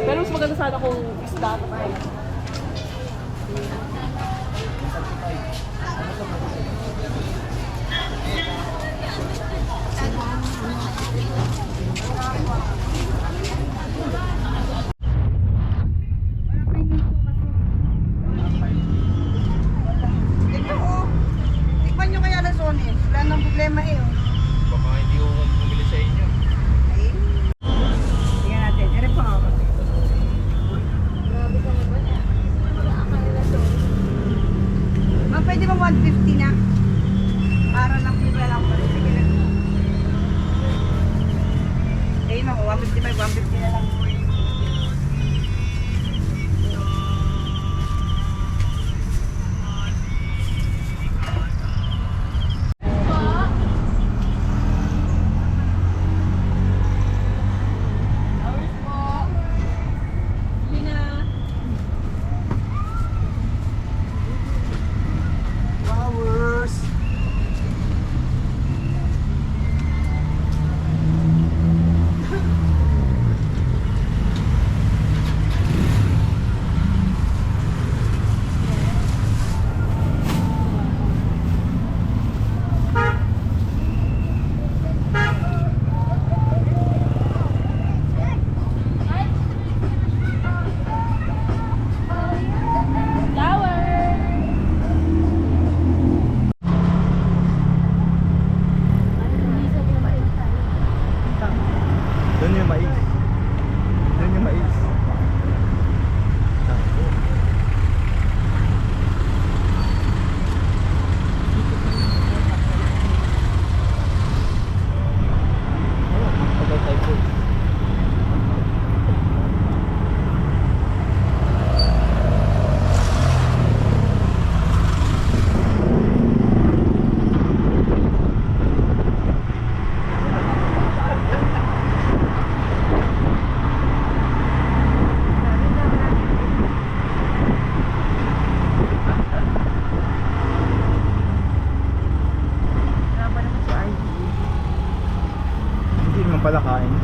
Pero mas maganda sana kung isda na tayo. Ito oh. Tikman nyo kaya ng Sony. Wala nang problema eh oh. Baka hindi ko bumili sa inyo. Ay. Tingnan natin. Ere pa ako. Grabe ka naman eh. Wala ka nila to. Ma'am, pwede ba 150 na? Para lang pila lang pa rin. Sige lang. Eh, ma'am, 155, 150 na lang. Flowers. Doon yung mais. Doon yung mais. Tagaytay po. Hindi naman pala kain.